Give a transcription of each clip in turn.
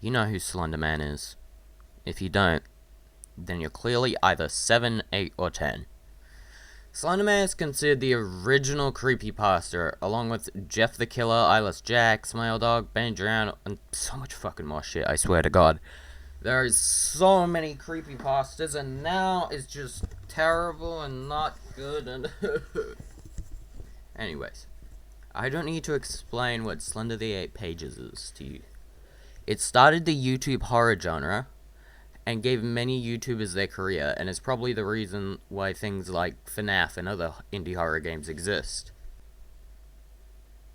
You know who Slender Man is. If you don't, then you're clearly either 7, 8, or 10. Slender Man is considered the original creepypasta, along with Jeff the Killer, Eyeless Jack, Smile Dog, Ben Drown, and so much fucking more shit, I swear to God. There is so many creepypastas, and now it's just terrible and not good, and anyways, I don't need to explain what Slender the 8 Pages is to you. It started the YouTube horror genre, and gave many YouTubers their career, and is probably the reason why things like FNAF and other indie horror games exist.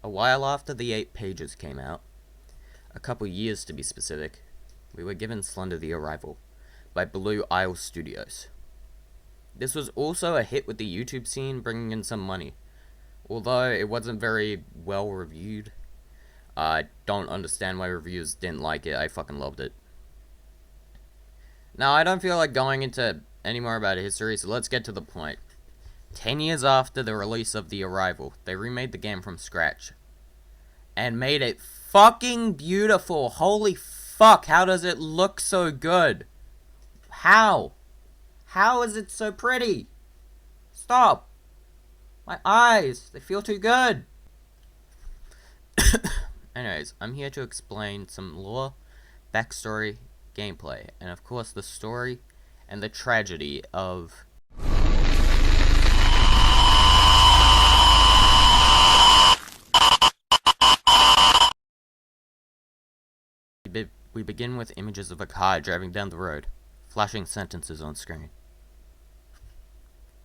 A while after the 8 Pages came out, a couple years to be specific, we were given Slender the Arrival by Blue Isle Studios. This was also a hit with the YouTube scene, bringing in some money. Although it wasn't very well reviewed, I don't understand why reviewers didn't like it. I fucking loved it. Now, I don't feel like going into any more about history, so let's get to the point. 10 years after the release of The Arrival, they remade the game from scratch. And made it fucking beautiful. Holy fuck, how does it look so good? How? How is it so pretty? Stop. My eyes, they feel too good. Anyways, I'm here to explain some lore, backstory, gameplay, and of course the story and the tragedy of we begin with images of a car driving down the road, flashing sentences on screen.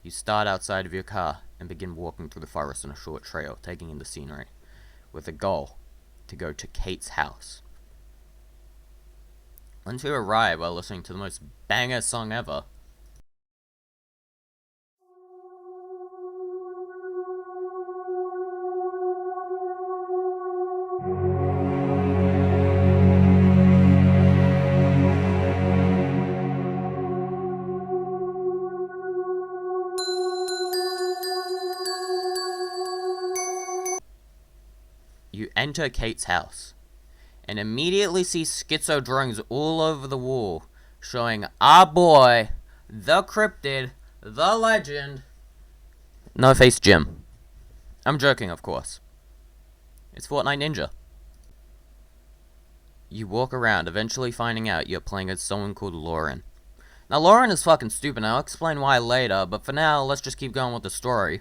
You start outside of your car and begin walking through the forest on a short trail, taking in the scenery, with a goal to go to Kate's house. Once you arrive while listening to the most banger song ever, you enter Kate's house and immediately see schizo drawings all over the wall showing our boy, the cryptid, the legend, No Face Jim. I'm joking, of course. It's Fortnite Ninja. You walk around, eventually finding out you're playing as someone called Lauren. Now, Lauren is fucking stupid, and I'll explain why later, but for now, let's just keep going with the story.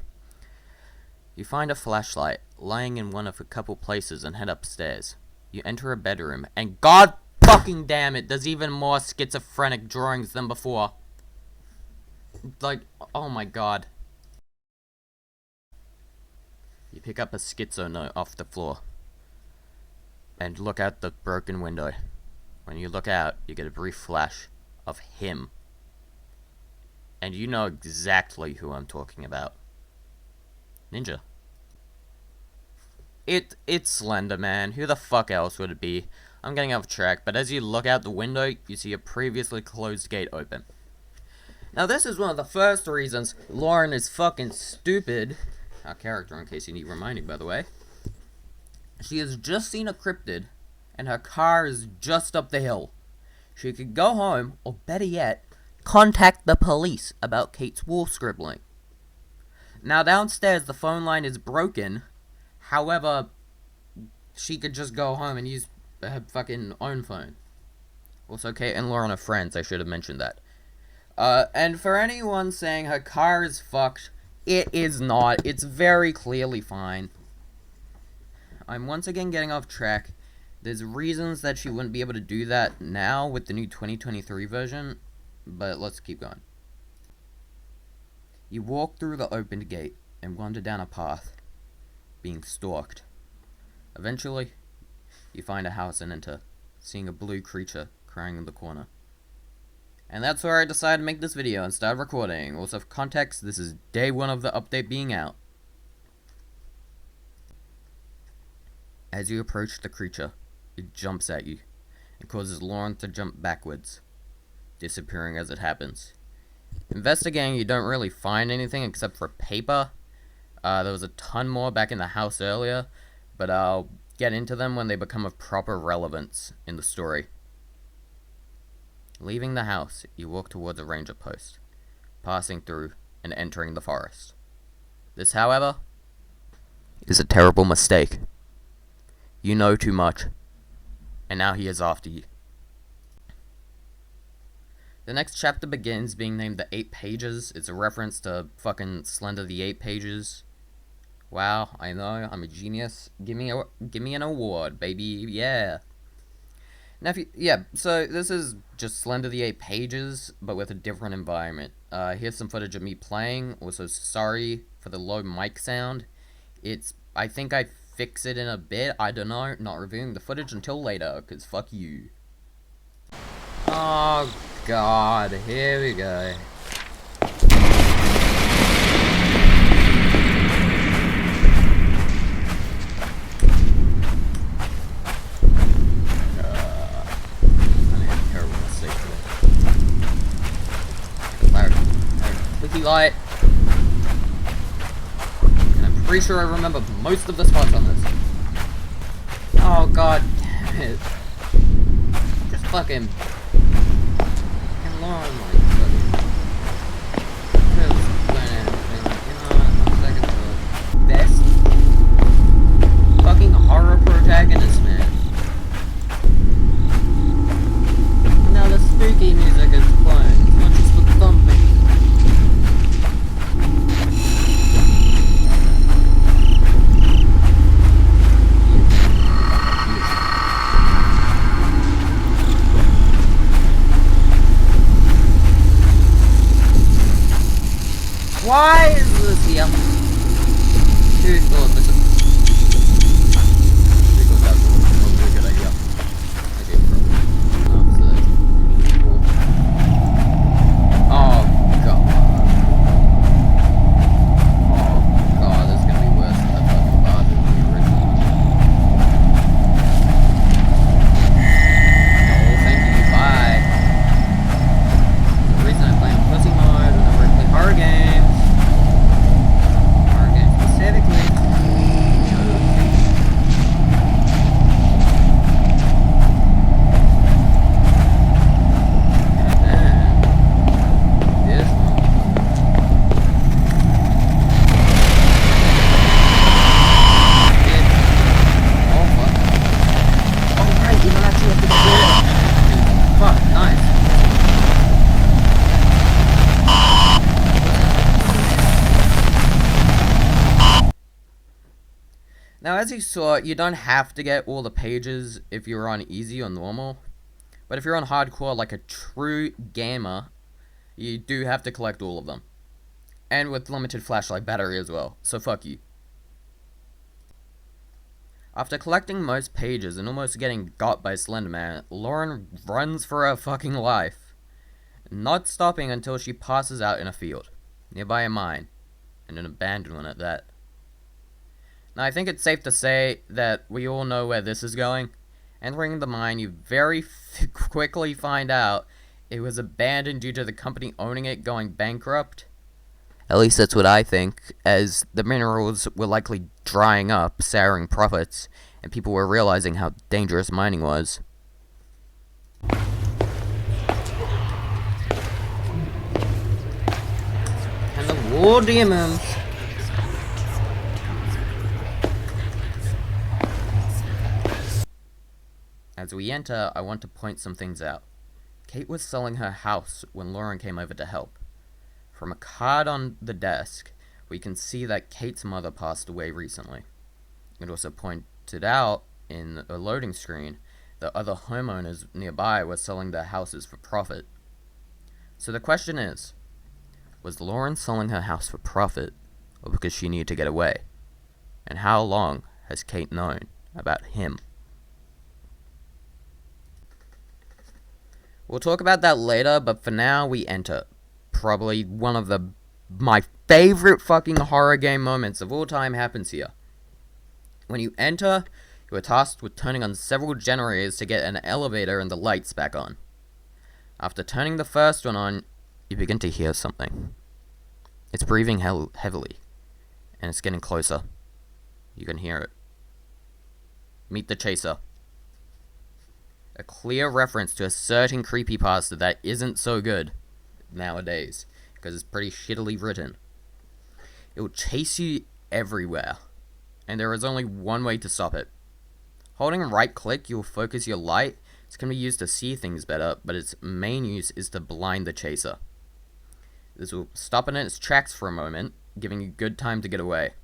You find a flashlight lying in one of a couple places and head upstairs. You enter a bedroom, and god fucking damn it, there's even more schizophrenic drawings than before. Like, oh my god. You pick up a schizo note off the floor and look out the broken window. When you look out, you get a brief flash of him. And you know exactly who I'm talking about. Ninja. It's Slender Man. Who the fuck else would it be? I'm getting off track, but as you look out the window, you see a previously closed gate open. Now, this is one of the first reasons Lauren is fucking stupid. Our character, in case you need reminding, by the way. She has just seen a cryptid, and her car is just up the hill. She could go home, or better yet, contact the police about Kate's wall scribbling. Now, downstairs, the phone line is broken. However, she could just go home and use her fucking own phone. Also, Kate and Lauren are friends, I should have mentioned that. And for anyone saying her car is fucked, it is not. It's very clearly fine. I'm once again getting off track. There's reasons that she wouldn't be able to do that now with the new 2023 version, but let's keep going. You walk through the opened gate and wander down a path, being stalked. Eventually, you find a house and enter, seeing a blue creature crying in the corner. And that's where I decided to make this video and start recording. Also, for context, this is day 1 of the update being out. As you approach the creature, it jumps at you and causes Lauren to jump backwards, disappearing as it happens. Investigating, you don't really find anything except for paper. There was a ton more back in the house earlier, but I'll get into them when they become of proper relevance in the story. Leaving the house, you walk towards a ranger post, passing through and entering the forest. This, however, is a terrible mistake. You know too much, and now he is after you. The next chapter begins being named The 8 Pages. It's a reference to fucking Slender the 8 Pages. Wow, I know, I'm a genius. Give me an award, baby, yeah. Now, so this is just Slender the 8 Pages, but with a different environment. Here's some footage of me playing. Also, sorry for the low mic sound. I think I fix it in a bit. I don't know. Not reviewing the footage until later, because fuck you. Oh, God. Here we go. Clicky light. And I'm pretty sure I remember most of the spots on this. Oh, God damn it. Just fucking Lauren, like, best fucking horror protagonist, man. Now the spooky music is playing. It's not just the thumping. Why is this here? Who thought this is... Who thought that was probably a good idea? Okay, probably. So that's cool. Oh, God. Oh, God, this is gonna be worse than the fucking bar than the original. No, thank you, bye. The reason I play on pussy mode whenever I play horror games. Now, as you saw, you don't have to get all the pages if you're on easy or normal. But if you're on hardcore like a true gamer, you do have to collect all of them. And with limited flashlight battery as well, so fuck you. After collecting most pages and almost getting got by Slender Man, Lauren runs for her fucking life, not stopping until she passes out in a field, nearby a mine, and an abandoned one at that. Now, I think it's safe to say that we all know where this is going. Entering the mine, you very quickly find out it was abandoned due to the company owning it going bankrupt. At least that's what I think, as the minerals were likely drying up, souring profits, and people were realizing how dangerous mining was. And the war demons. As we enter, I want to point some things out. Kate was selling her house when Lauren came over to help. From a card on the desk, we can see that Kate's mother passed away recently. It also pointed out in a loading screen that other homeowners nearby were selling their houses for profit. So the question is, was Lauren selling her house for profit or because she needed to get away? And how long has Kate known about him? We'll talk about that later, but for now, we enter probably one of my favorite fucking horror game moments of all time happens here. When you enter, you are tasked with turning on several generators to get an elevator and the lights back on. After turning the first one on, you begin to hear something. It's breathing heavily, and it's getting closer. You can hear it. Meet the chaser. A clear reference to a certain creepypasta that isn't so good nowadays, because it's pretty shittily written. It will chase you everywhere, and there is only one way to stop it. Holding right click, you will focus your light. It can be used to see things better, but its main use is to blind the chaser. This will stop it in its tracks for a moment, giving you good time to get away.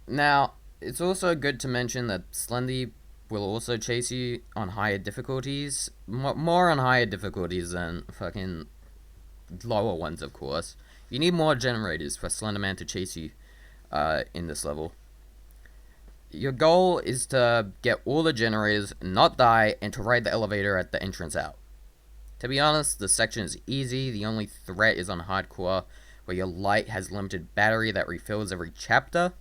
Now, it's also good to mention that Slender will also chase you on higher difficulties. More on higher difficulties than fucking lower ones, of course. You need more generators for Slenderman to chase you in this level. Your goal is to get all the generators, not die, and to ride the elevator at the entrance out. To be honest, this section is easy. The only threat is on hardcore, where your light has limited battery that refills every chapter.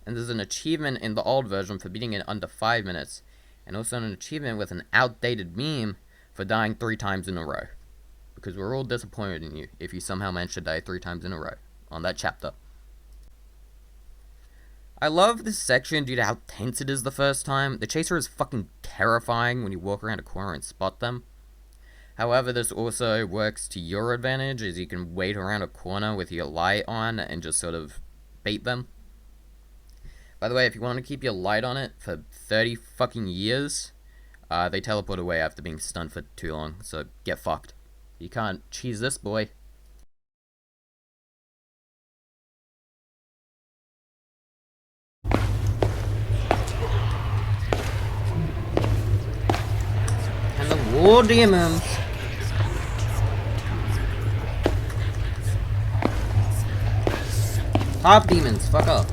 And there's an achievement in the old version for beating it under 5 minutes. And also an achievement with an outdated meme for dying 3 times in a row. Because we're all disappointed in you if you somehow manage to die 3 times in a row on that chapter. I love this section due to how tense it is the first time. The chaser is fucking terrifying when you walk around a corner and spot them. However, this also works to your advantage, as you can wait around a corner with your light on and just sort of bait them. By the way, if you want to keep your light on it for 30 fucking years, they teleport away after being stunned for too long, so get fucked. You can't cheese this boy. And the war demons. Top demons, fuck up.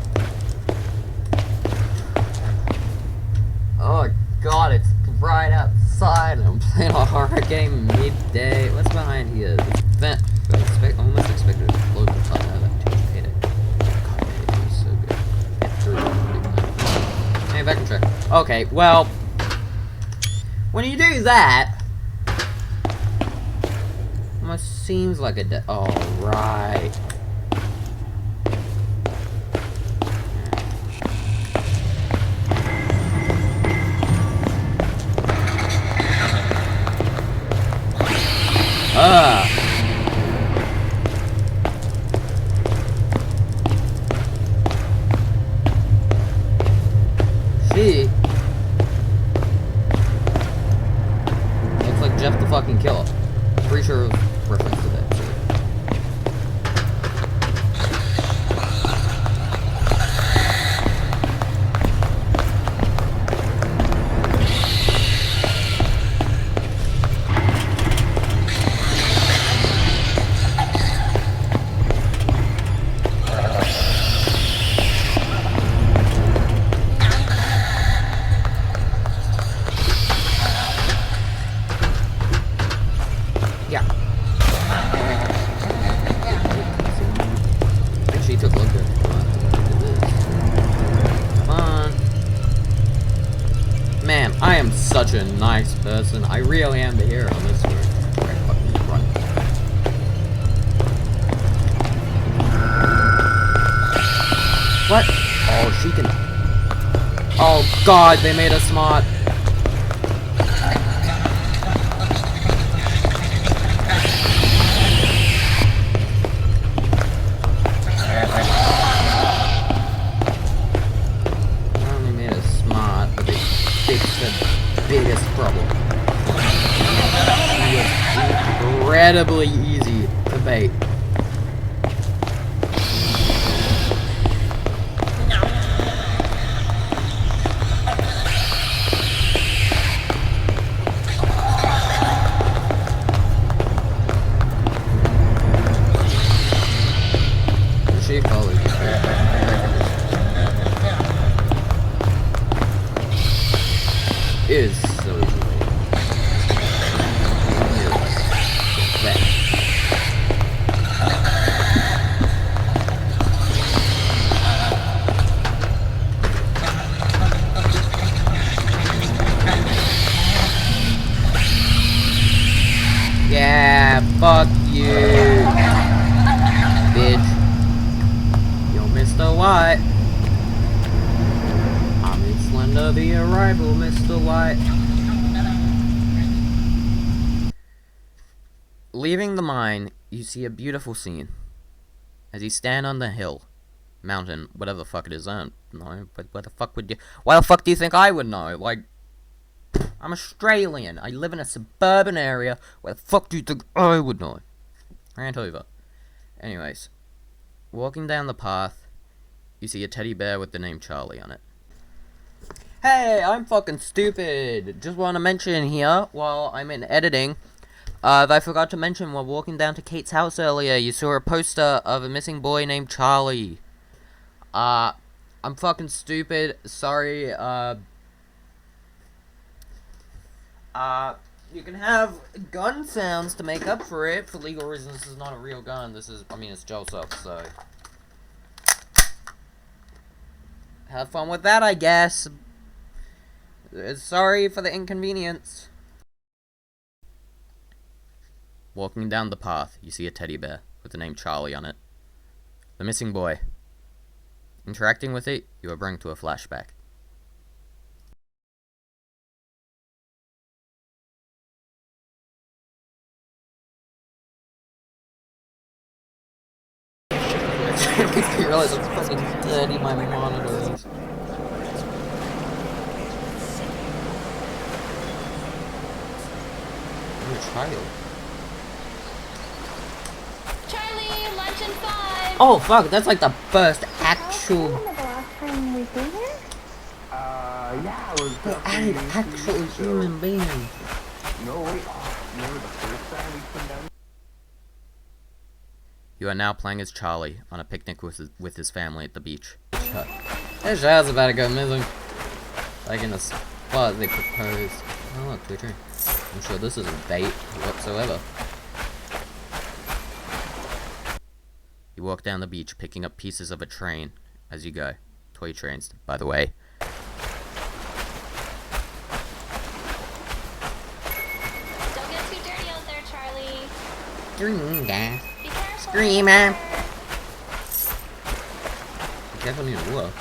Oh god, it's right outside and I'm playing a horror game midday. What's behind here? This vent. I almost expected to float the top out of that torpedo. God, man, it was so good. Get through it. Hey, back and check. Okay, well, when you do that, almost seems like a oh, right. She looks like Jeff the fucking killer. Pretty sure it was reference to that too. Man, I am such a nice person. I really am the hero in this story. Right, fucking run. What? Oh, she can... Oh god, they made us smart. Biggest problem. She is incredibly easy to bait. She follows you. Is so easy. Yeah, fuck you, bitch. Yo, Mr. White. I'm in Slender. Under the arrival, Mr. Light. Leaving the mine, you see a beautiful scene. As you stand on the hill, mountain, whatever the fuck it is, I don't know, but where the fuck would you... Why the fuck do you think I would know? Like, I'm Australian. I live in a suburban area. Where the fuck do you think I would know? Rant over. Anyways, walking down the path, you see a teddy bear with the name Charlie on it. Hey, I'm fucking stupid. Just want to mention here, while I'm in editing, that I forgot to mention while walking down to Kate's house earlier, you saw a poster of a missing boy named Charlie. I'm fucking stupid. Sorry, you can have gun sounds to make up for it. For legal reasons, this is not a real gun. This is, I mean, it's Joseph, so... Have fun with that, I guess. Sorry for the inconvenience. Walking down the path, you see a teddy bear with the name Charlie on it. The missing boy. Interacting with it, you are brought to a flashback. I realize I'm fucking dirty my monitor is. I'm a child. Charlie, lunch in 5. Oh fuck, that's like the first actual... The last time we've been here? Yeah, it was an actual human being. No, wait, remember the first time we came down? You are now playing as Charlie on a picnic with his family at the beach. Their child's about to go missing. Like in a spot they proposed. Oh look, Twitter. I'm sure this isn't bait whatsoever. You walk down the beach picking up pieces of a train as you go. Toy trains, by the way. Don't get too dirty out there, Charlie. Scream, guys. Be careful. Screamer. Be careful in the water.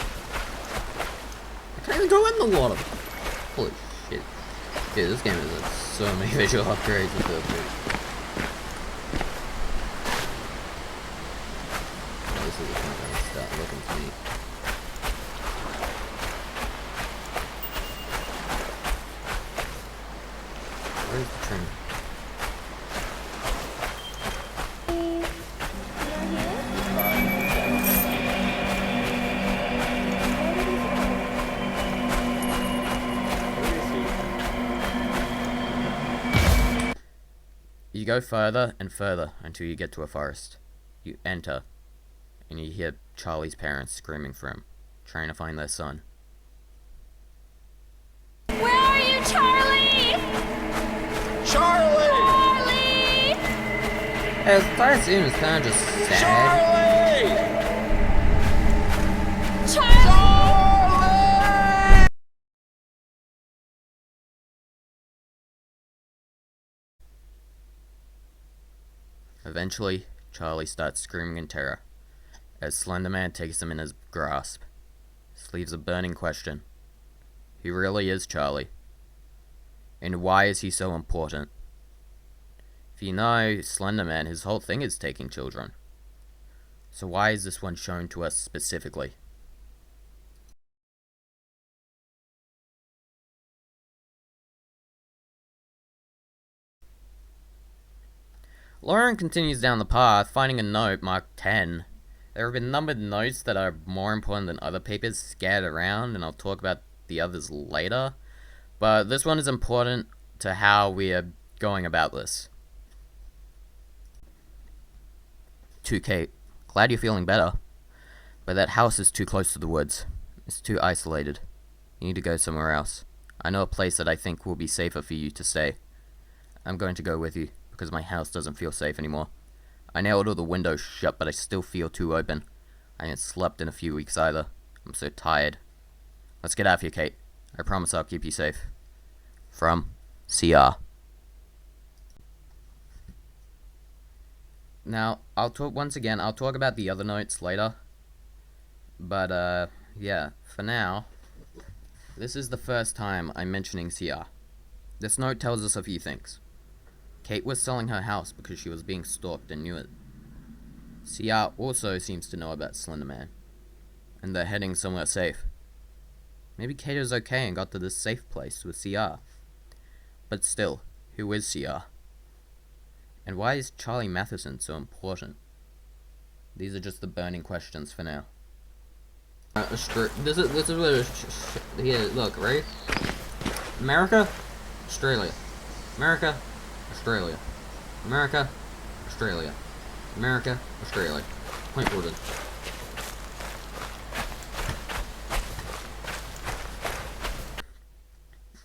I can't even go in the water. Holy shit. Dude, this game has so many visual upgrades with this. Oh, this is the point where I start looking for me. Where's the train? You go further and further until you get to a forest. You enter, and you hear Charlie's parents screaming for him, trying to find their son. Where are you, Charlie? Charlie! Charlie! As far as soon as kind of just sad. Charlie! Charlie! Eventually, Charlie starts screaming in terror, as Slender Man takes him in his grasp. This leaves a burning question. Who really is Charlie? And why is he so important? If you know Slender Man, his whole thing is taking children. So why is this one shown to us specifically? Lauren continues down the path, finding a note marked 10. There have been numbered notes that are more important than other papers scattered around, and I'll talk about the others later. But this one is important to how we are going about this. To Kate, glad you're feeling better. But that house is too close to the woods. It's too isolated. You need to go somewhere else. I know a place that I think will be safer for you to stay. I'm going to go with you, because my house doesn't feel safe anymore. I nailed all the windows shut, but I still feel too open. I haven't slept in a few weeks either. I'm so tired. Let's get out of here, Kate. I promise I'll keep you safe. From CR. Now, I'll talk about the other notes later. But, yeah, for now, This is the first time I'm mentioning CR. This note tells us a few things. Kate was selling her house because she was being stalked and knew it. CR also seems to know about Slender Man, and they're heading somewhere safe. Maybe Kate is okay and got to this safe place with CR. But still, who is CR? And why is Charlie Matheson so important? These are just the burning questions for now. This is what here. Look, right? America, Australia, America, Australia, America, Australia, America, Australia. Point forward.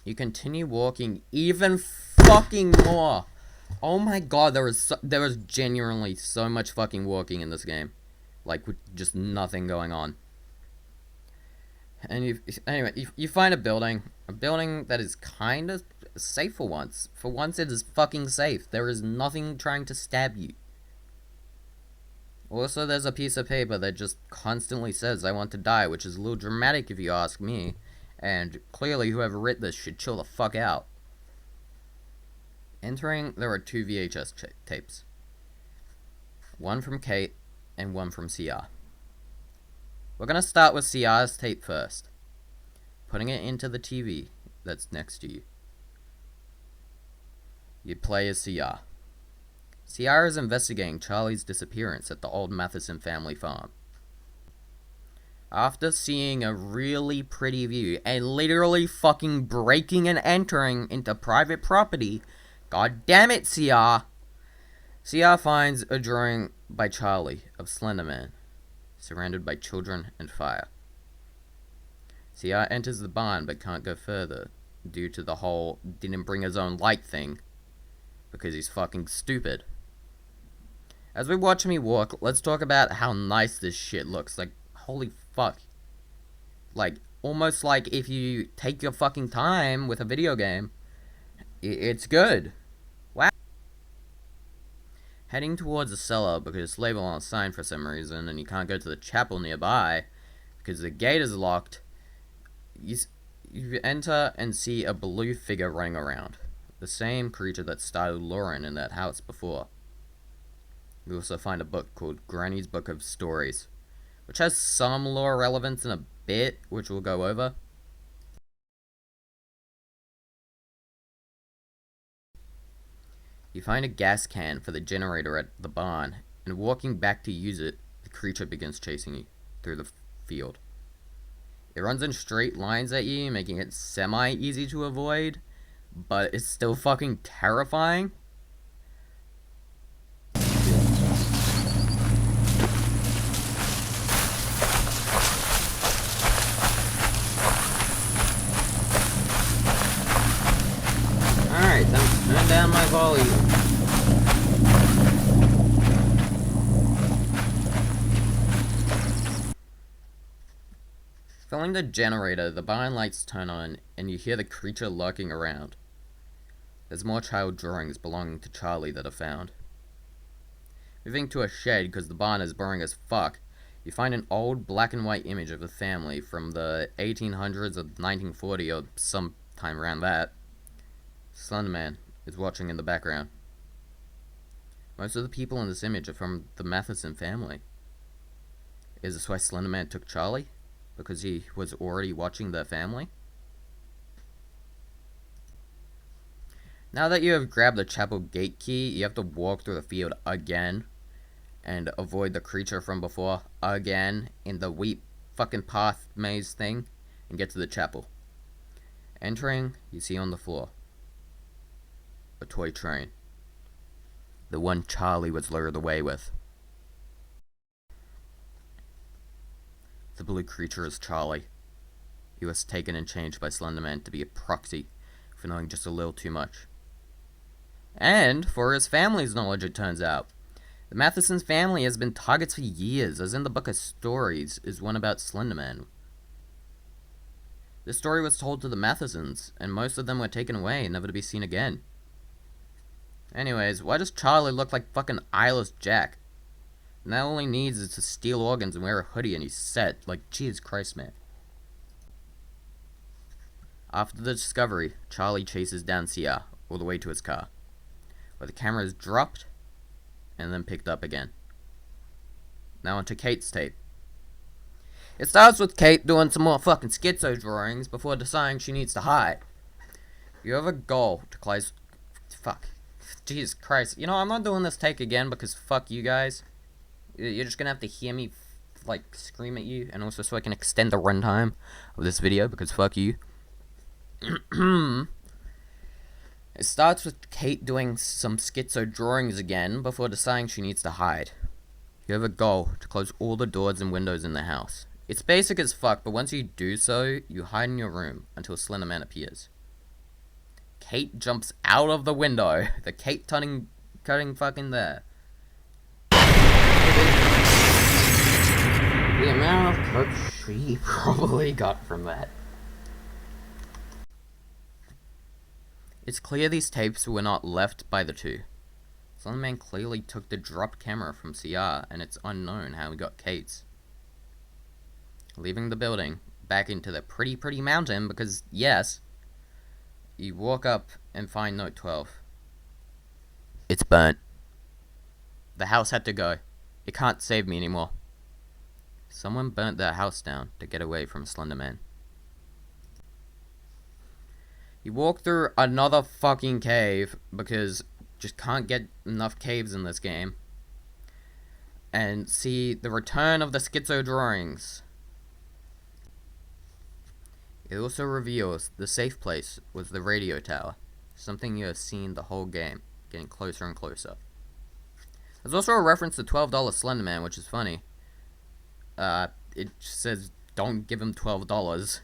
You continue walking even fucking more. Oh my god, there was genuinely so much fucking walking in this game, like with just nothing going on. And you find a building that is kind of safe for once. For once, it is fucking safe. There is nothing trying to stab you. Also, there's a piece of paper that just constantly says, "I want to die," which is a little dramatic if you ask me. And clearly, whoever writ this should chill the fuck out. Entering, there are 2 VHS tapes. One from Kate, and one from CR. We're gonna start with CR's tape first. Putting it into the TV that's next to you. You play as CR. CR is investigating Charlie's disappearance at the old Matheson family farm. After seeing a really pretty view and literally fucking breaking and entering into private property, god damn it, CR! CR finds a drawing by Charlie of Slender Man, surrounded by children and fire. CR enters the barn but can't go further due to the whole didn't bring his own light thing, because he's fucking stupid. As we watch me walk, let's talk about how nice this shit looks. Like, holy fuck. Like, almost like if you take your fucking time with a video game, it's good. Wow. Heading towards the cellar because it's labeled on a sign for some reason, and you can't go to the chapel nearby because the gate is locked. You enter and see a blue figure running around. The same creature that startled Lauren in that house before. We also find a book called Granny's Book of Stories, which has some lore relevance in a bit, which we'll go over. You find a gas can for the generator at the barn, and walking back to use it, the creature begins chasing you through the field. It runs in straight lines at you, making it semi-easy to avoid, but it's still fucking terrifying. Alright, turn down my volume. Filling the generator, the barn lights turn on, and you hear the creature lurking around. There's more child drawings belonging to Charlie that are found. Moving to a shed because the barn is boring as fuck, you find an old black and white image of a family from the 1800s or 1940 or sometime around that. Slender Man is watching in the background. Most of the people in this image are from the Matheson family. Is this why Slender Man took Charlie? Because he was already watching their family? Now that you have grabbed the chapel gate key, you have to walk through the field again and avoid the creature from before again in the wheat fucking path maze thing and get to the chapel. Entering, you see on the floor a toy train. The one Charlie was lured away with. The blue creature is Charlie. He was taken and changed by Slender Man to be a proxy for knowing just a little too much. And for his family's knowledge, it turns out. The Matheson's family has been targets for years, as in the book of stories is one about Slender Man. This story was told to the Mathesons, and most of them were taken away, never to be seen again. Anyways, why does Charlie look like fucking eyeless Jack? And that all he needs is to steal organs and wear a hoodie and he's set. Like, Jesus Christ, man. After the discovery, Charlie chases down Sia all the way to his car, where the camera is dropped and then picked up again. Now onto Kate's tape. It starts with Kate doing some more fucking schizo drawings before deciding she needs to hide. You have a goal to close... Fuck. Jesus Christ. You know, I'm not doing this take again because fuck you guys. You're just gonna have to hear me, like, scream at you, and also so I can extend the runtime of this video because fuck you. It starts with Kate doing some schizo drawings again before deciding she needs to hide. You have a goal to close all the doors and windows in the house. It's basic as fuck, but once you do so, you hide in your room until Slender Man appears. Kate jumps out of the window. The Kate cutting fucking there. The amount of clips she probably got from that. It's clear these tapes were not left by the two. Slender Man clearly took the dropped camera from CR, and it's unknown how he got Kate's. Leaving the building, back into the pretty mountain, because, yes, you walk up and find note 12. It's burnt. The house had to go. It can't save me anymore. Someone burnt their house down to get away from Slender Man. You walk through another fucking cave, because just can't get enough caves in this game, and see the return of the schizo drawings. It also reveals the safe place was the radio tower, something you have seen the whole game, getting closer and closer. There's also a reference to $12 Slender Man, which is funny. It says, don't give him $12.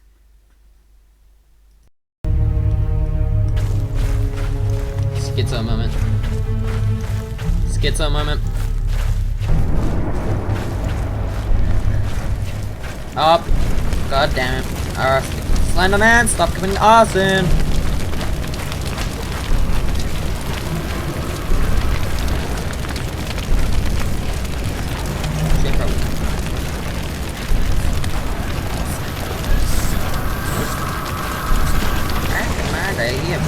Schizo moment. Schizo moment. Oh, god damn it. Slender Man, stop committing arson! Shit, bro. Come on, you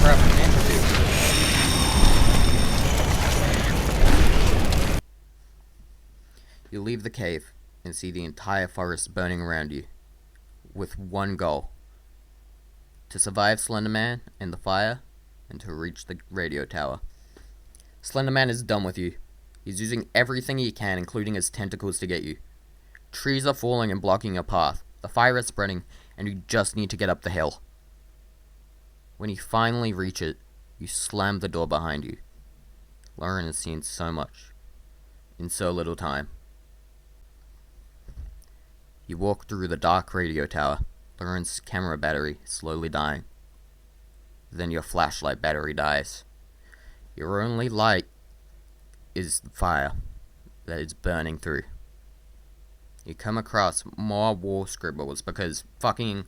You leave the cave and see the entire forest burning around you, with one goal: to survive Slender Man and the fire, and to reach the radio tower. Slender Man is done with you. He's using everything he can, including his tentacles, to get you. Trees are falling and blocking your path. The fire is spreading, and you just need to get up the hill. When you finally reach it, you slam the door behind you. Lauren has seen so much in so little time. You walk through the dark radio tower. Lauren's camera battery slowly dying. Then your flashlight battery dies. Your only light is the fire that is burning through. You come across more wall scribbles because fucking,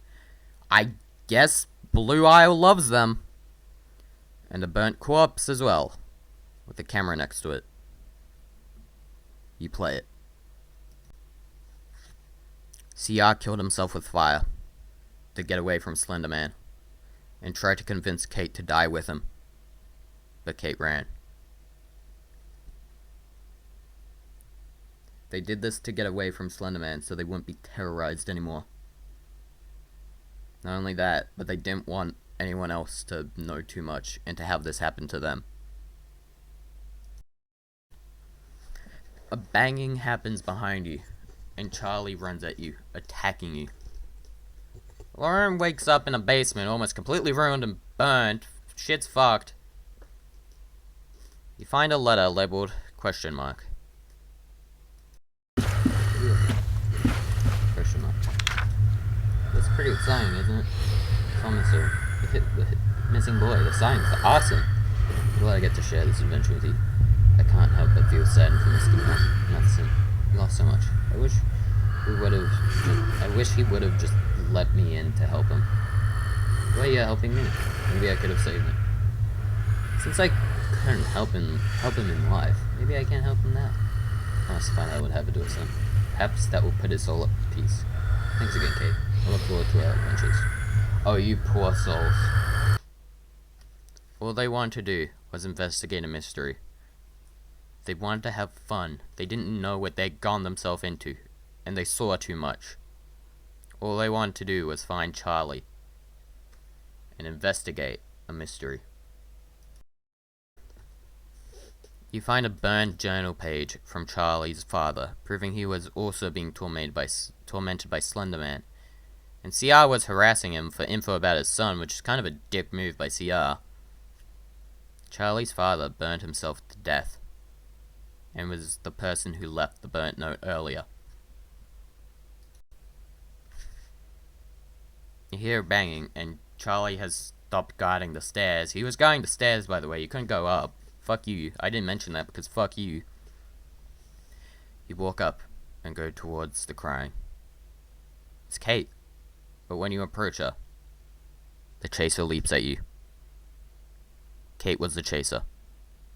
I guess, Blue Isle loves them. And a burnt corpse as well, with a camera next to it. You play it. CR killed himself with fire to get away from Slender Man, and tried to convince Kate to die with him, but Kate ran. They did this to get away from Slender Man so they wouldn't be terrorized anymore. Not only that, but they didn't want anyone else to know too much and to have this happen to them. A banging happens behind you, and Charlie runs at you, attacking you. Lauren wakes up in a basement, almost completely ruined and burned. Shit's fucked. You find a letter labeled question mark. Question mark. That's pretty exciting, isn't it? Comments are the missing boy. The signs are awesome. I'm glad I get to share this adventure with you. I can't help but feel saddened for Mr. Matheson. He lost so much. I wish he would have just let me in to help him. The way you're helping me. Maybe I could have saved him. Since I couldn't help him in life, maybe I can help him now. I must find out what happened to his son. Perhaps that will put his soul at peace. Thanks again, Kate. I look forward to our adventures. Oh, you poor souls. All they wanted to do was investigate a mystery. They wanted to have fun. They didn't know what they'd gone themselves into, and they saw too much. All they wanted to do was find Charlie and investigate a mystery. You find a burned journal page from Charlie's father, proving he was also being tormented by Slender Man. And CR was harassing him for info about his son, which is kind of a dick move by CR. Charlie's father burned himself to death, and was the person who left the burnt note earlier. You hear banging, and Charlie has stopped guarding the stairs. He was guarding the stairs, by the way. You couldn't go up. Fuck you. I didn't mention that because fuck you. You walk up and go towards the crying. It's Kate. But when you approach her, the chaser leaps at you. Kate was the chaser.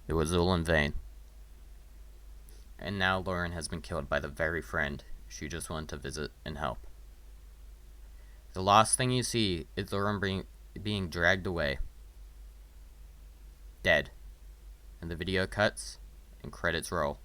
It was all in vain. And now Lauren has been killed by the very friend she just wanted to visit and help. The last thing you see is Lauren being dragged away. Dead. And the video cuts and credits roll.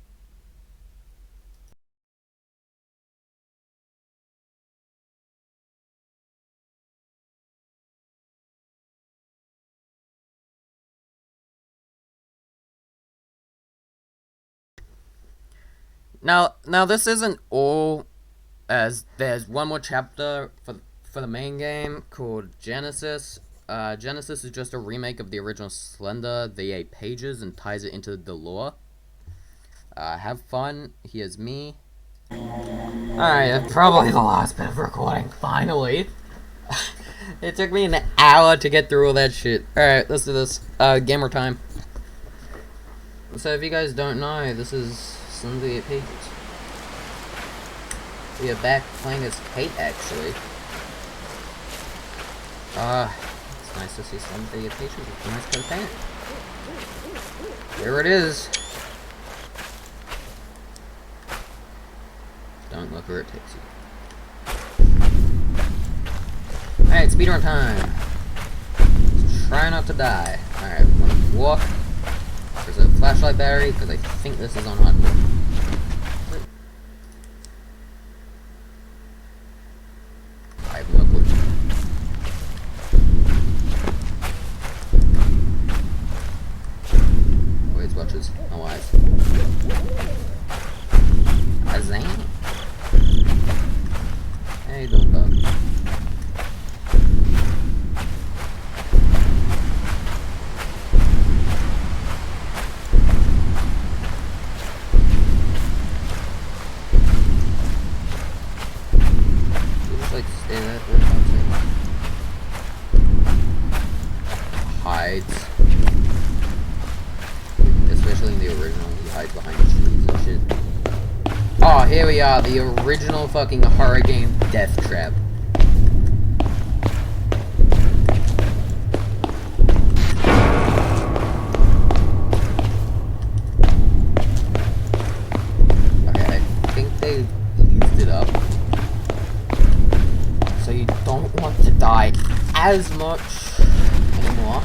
Now this isn't all, as there's one more chapter for the main game called Genesis. Genesis is just a remake of the original Slender, the 8 pages, and ties it into the lore. Have fun. Here's me. Alright, probably the last bit of recording, finally. It took me an hour to get through all that shit. Alright, let's do this. Gamer time. So if you guys don't know, this is Slender, the 8 pages. We are back playing as Kate, actually. It's nice to see Slender, the 8 pages with a nice coat of paint. Here it is. Don't look where it takes you. Alright, speedrun time. Let's try not to die. Alright, walk. There's a flashlight battery, because I think this is on hardcore. I have no clue. Always watches. No eyes. Azam. How you doing, bud? Hides. Especially in the original, he hides behind trees and shit. Oh, here we are, the original fucking horror game Death Trap. Okay, I think they used it up. So you don't want to die as much anymore.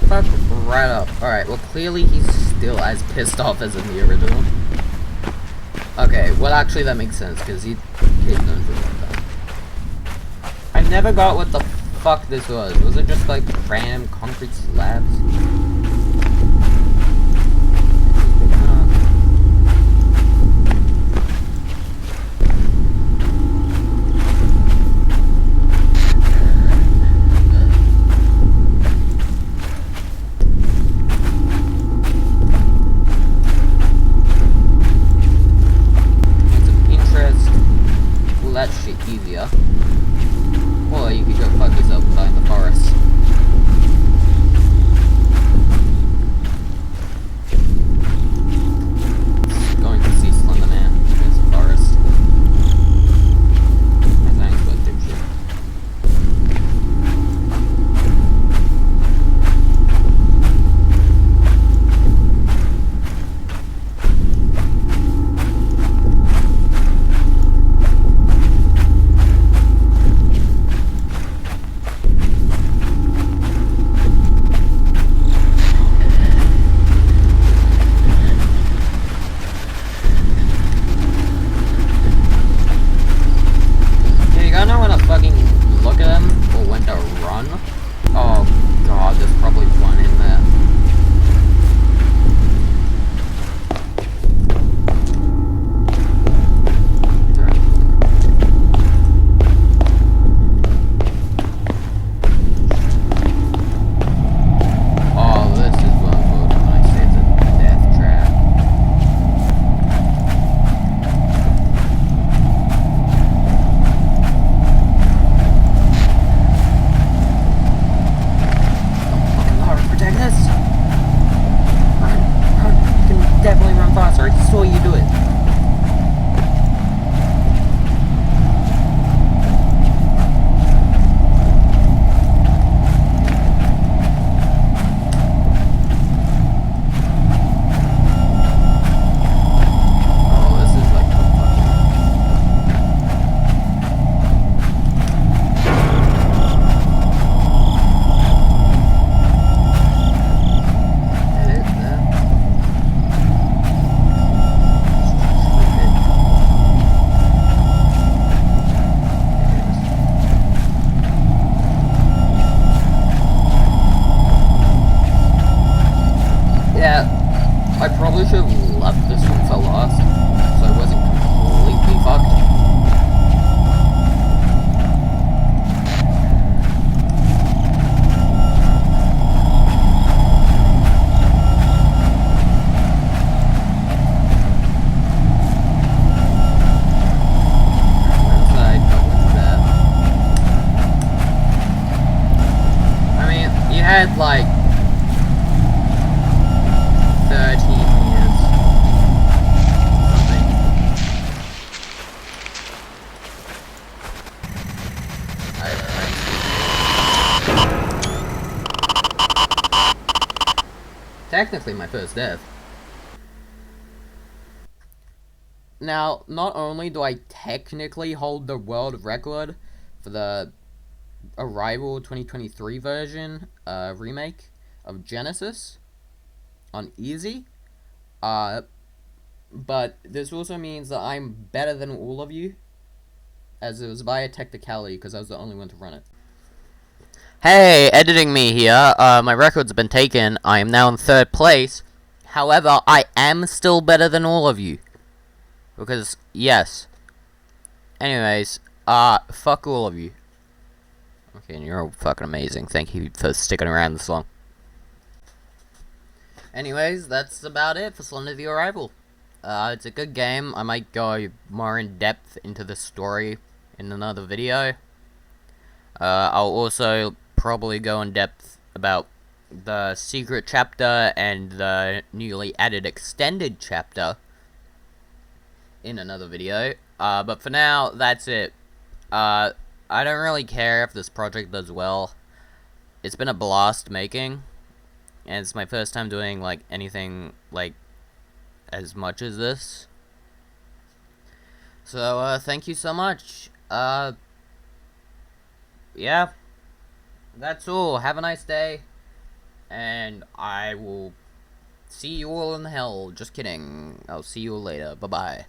Fuck right up. Alright, well clearly he's still as pissed off as in the original. Okay, well actually that makes sense, because he's known for like that. I never got what the fuck this was. Was it just like random concrete slabs? That shit easier. Or you could go fuck yourself and die in the forest. faster. I saw you do it. I probably should have left this one for last, so I wasn't completely fucked. I mean, you had like 13 years. Something. Technically my first death. Now, not only do I technically hold the world record for the Arrival 2023 version, remake of Genesis on easy, but this also means that I'm better than all of you, as it was by a technicality because I was the only one to run it. Hey, editing me here. My record's been taken. I am now in 3rd place. However, I am still better than all of you. Because, yes. Anyways, fuck all of you. Okay, and you're all fucking amazing. Thank you for sticking around this long. Anyways, that's about it for Slender the Arrival. It's a good game. I might go more in depth into the story in another video. I'll also probably go in depth about the secret chapter and the newly added extended chapter in another video. But for now, that's it. I don't really care if this project does well. It's been a blast making, and it's my first time doing, like, anything, like, as much as this. So, thank you so much. Yeah. That's all. Have a nice day. And I will see you all in hell. Just kidding. I'll see you all later. Bye-bye.